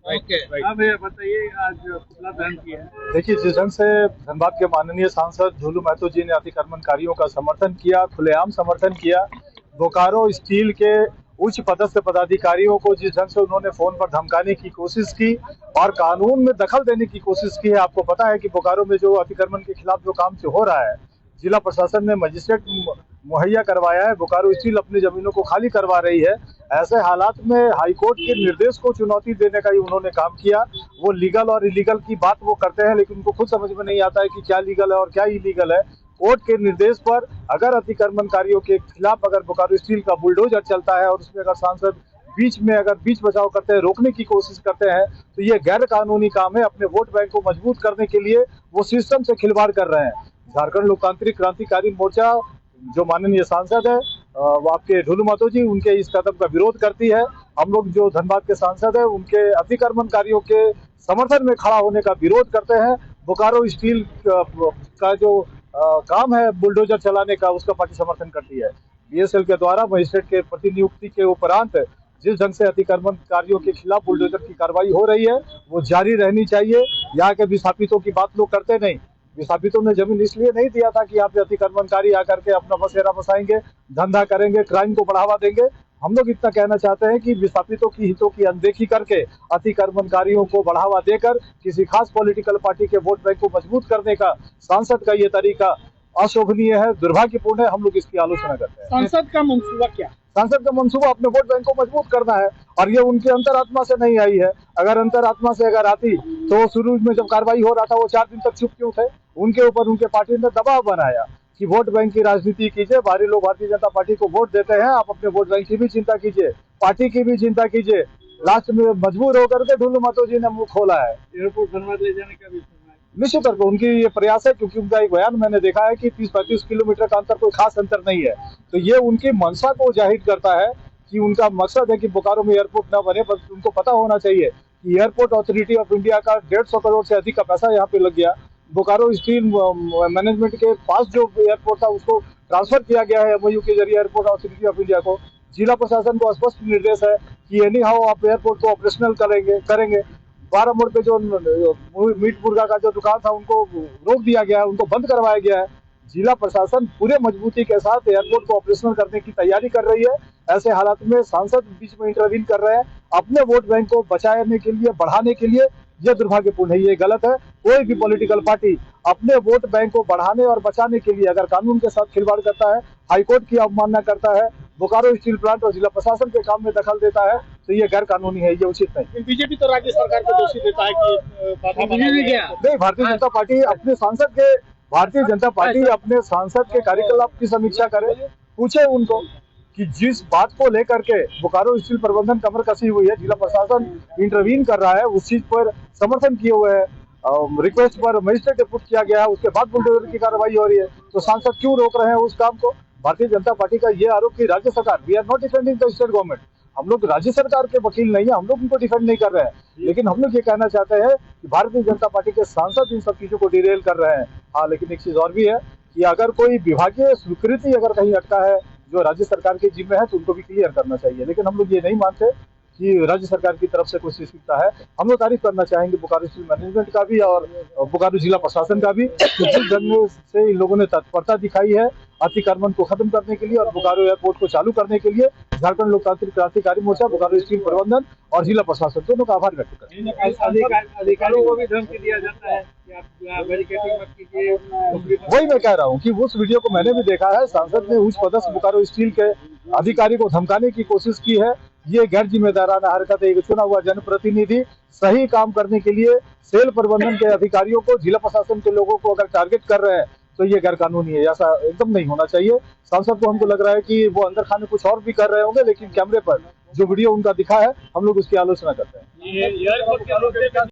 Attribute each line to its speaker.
Speaker 1: अब ये बताइए आज पुतला दहन किया है।
Speaker 2: देखिए, जिस ढंग से धनबाद के माननीय सांसद झूलू महतो जी ने अतिक्रमणकारियों का समर्थन किया, खुलेआम समर्थन किया, बोकारो स्टील के उच्च पदस्थ पदाधिकारियों को जिस ढंग से उन्होंने फोन पर धमकाने की कोशिश की और कानून में दखल देने की कोशिश की है। आपको पता है कि बोकारो में जो अतिक्रमण के खिलाफ जो काम हो रहा है, जिला प्रशासन ने मजिस्ट्रेट मुहैया करवाया है, बोकारो स्टील अपनी जमीनों को खाली करवा रही है। ऐसे हालात में हाईकोर्ट के निर्देश को चुनौती देने का ही उन्होंने काम किया। वो लीगल और इलीगल की बात वो करते हैं, लेकिन उनको खुद समझ में नहीं आता है कि क्या लीगल है और क्या इलीगल है। कोर्ट के निर्देश पर अगर अतिक्रमणकारियों के खिलाफ अगर बोकारो स्टील का बुलडोजर चलता है और उसमें अगर सांसद बीच बचाव करते हैं, रोकने की कोशिश करते हैं, तो ये गैर कानूनी काम है। अपने वोट बैंक को मजबूत करने के लिए वो सिस्टम से खिलवाड़ कर रहे हैं। झारखंड लोकतांत्रिक क्रांतिकारी मोर्चा जो माननीय सांसद है वो आपके झूलू महतो जी, उनके इस कदम का विरोध करती है। हम लोग जो धनबाद के सांसद है उनके अतिक्रमणकारियों के समर्थन में खड़ा होने का विरोध करते हैं। बोकारो स्टील का जो काम है बुलडोजर चलाने का, उसका पार्टी समर्थन करती है। बीएसएल के द्वारा मजिस्ट्रेट के प्रतिनियुक्ति के उपरांत जिस ढंग से अतिक्रमणकारियों के खिलाफ बुलडोजर की कार्रवाई हो रही है वो जारी रहनी चाहिए। यहाँ के विस्थापितों की बात लोग करते नहीं। विस्थापितों ने जमीन इसलिए नहीं दिया था कि यहाँ पे अतिक्रमणकारी आकर के अपना बसेरा बसाएंगे, धंधा करेंगे, क्राइम को बढ़ावा देंगे। हम लोग इतना कहना चाहते हैं कि विस्थापितों की हितों की अनदेखी करके अतिक्रमणकारियों को बढ़ावा देकर किसी खास पॉलिटिकल पार्टी के वोट बैंक को मजबूत करने का सांसद का ये तरीका अशोभनीय है, दुर्भाग्यपूर्ण है। हम लोग इसकी आलोचना करते हैं।
Speaker 1: सांसद का मंसूबा क्या?
Speaker 2: सांसद का मंसूबा अपने वोट बैंक को मजबूत करना है और ये उनकी अंतरात्मा से नहीं आई है। अगर अंतरात्मा से अगर आती तो शुरू में जब कार्रवाई हो रहा था वो 4 दिन तक चुप क्यों थे? उनके ऊपर उनके पार्टी ने दबाव बनाया कि वोट बैंक की राजनीति कीजिए, बाहरी लोग भारतीय जनता पार्टी को वोट देते हैं, आप अपने वोट बैंक की भी चिंता कीजिए, पार्टी की भी चिंता कीजिए। लास्ट में मजबूर होकर के झूलू महतो जी ने मुंह खोला है।
Speaker 1: एयरपोर्ट धनबाद ले जाने का भी
Speaker 2: निश्चित तौर पर उनकी ये प्रयास है, क्योंकि उनका एक बयान मैंने देखा है कि 30-35 किलोमीटर का अंतर कोई खास अंतर नहीं है। तो ये उनकी मंशा को जाहिर करता है कि उनका मकसद है कि बोकारो में एयरपोर्ट न बने। पर उनको पता होना चाहिए कि एयरपोर्ट अथॉरिटी ऑफ इंडिया का 150 करोड़ से अधिक का पैसा यहाँ पे लग गया। बोकारो स्टील मैनेजमेंट के पास जो एयरपोर्ट था उसको ट्रांसफर किया गया है MOU के जरिए एयरपोर्ट अथॉरिटी ऑफ इंडिया को। जिला प्रशासन को स्पष्ट निर्देश है कि एनी हाउ आप एयरपोर्ट को ऑपरेशनल करेंगे। 12 मोड़ पे जो मीट मुर्गा का जो दुकान था उनको रोक दिया गया है, उनको बंद करवाया गया है। जिला प्रशासन पूरे मजबूती के साथ एयरपोर्ट को ऑपरेशनल करने की तैयारी कर रही है। ऐसे हालात में सांसद बीच में इंटरवीन कर रहे हैं अपने वोट बैंक को बचाने के लिए, बढ़ाने के लिए। यह दुर्भाग्यपूर्ण है, ये गलत है। कोई भी पॉलिटिकल पार्टी अपने वोट बैंक को बढ़ाने और बचाने के लिए अगर कानून के साथ खिलवाड़ करता है, हाईकोर्ट की अवमानना करता है, बोकारो स्टील प्लांट और जिला प्रशासन के काम में दखल देता है, तो ये गैर कानूनी है, ये उचित नहीं।
Speaker 1: बीजेपी तो राज्य सरकार को दोषी देता है कि
Speaker 2: नहीं, भारतीय जनता पार्टी अपने सांसद के कार्यकलाप की समीक्षा करे, पूछे उनको कि जिस बात को लेकर के बोकारो स्टील प्रबंधन कमर कसी हुई है, जिला प्रशासन इंटरवीन कर रहा है, उस चीज पर समर्थन किए हुए है, रिक्वेस्ट पर मजिस्ट्रेट पुट किया गया है, उसके बाद बुलडोजर की कार्रवाई हो रही है, तो सांसद क्यों रोक रहे हैं उस काम को? भारतीय जनता पार्टी का ये आरोप कि राज्य सरकार, we are not defending the state government, हम लोग राज्य सरकार के वकील नहीं है, हम लोग उनको डिफेंड नहीं कर रहे हैं, लेकिन हम लोग ये कहना चाहते हैं कि भारतीय जनता पार्टी के सांसद इन सब चीजों को डिरेल कर रहे हैं। हाँ, लेकिन एक चीज और भी है कि अगर कोई विभागीय स्वीकृति अगर कहीं अटका है जो राज्य सरकार के जिम्मे है, तो उनको भी क्लियर करना चाहिए। लेकिन हम लोग ये नहीं मानते कि राज्य सरकार की तरफ से कुछ स्वीकृता है। हम लोग तारीफ करना चाहेंगे बोकारो स्टील मैनेजमेंट का भी और बोकारो जिला प्रशासन का भी, जिस ढंग से इन लोगों ने तत्परता दिखाई है अतिक्रमण को खत्म करने के लिए और बोकारो एयरपोर्ट को चालू करने के लिए। झारखंड लोकतांत्रिक क्रांतिकारी मोर्चा, बोकारो स्टील प्रबंधन और जिला प्रशासन दोनों का आभार व्यक्त करते हैं।
Speaker 1: अधिकारियों को भी धमकी दिया जाता है कि आप बैरिकेडिंग मत कीजिए।
Speaker 2: वही मैं कह रहा हूँ कि उस वीडियो को मैंने भी देखा है। सांसद ने उच्च पदस्थ बोकारो स्टील के अधिकारी को धमकाने की कोशिश की है। ये गैर जिम्मेदाराना हरकत है। एक चुना हुआ जनप्रतिनिधि सही काम करने के लिए सेल प्रबंधन के अधिकारियों को, जिला प्रशासन के लोगों को अगर टारगेट कर रहे हैं तो ये गैर कानूनी है। ऐसा एकदम नहीं होना चाहिए। सांसद को हमको लग रहा है कि वो अंदर खाने कुछ और भी कर रहे होंगे, लेकिन कैमरे पर जो वीडियो उनका दिखा है हम लोग उसकी आलोचना करते हैं।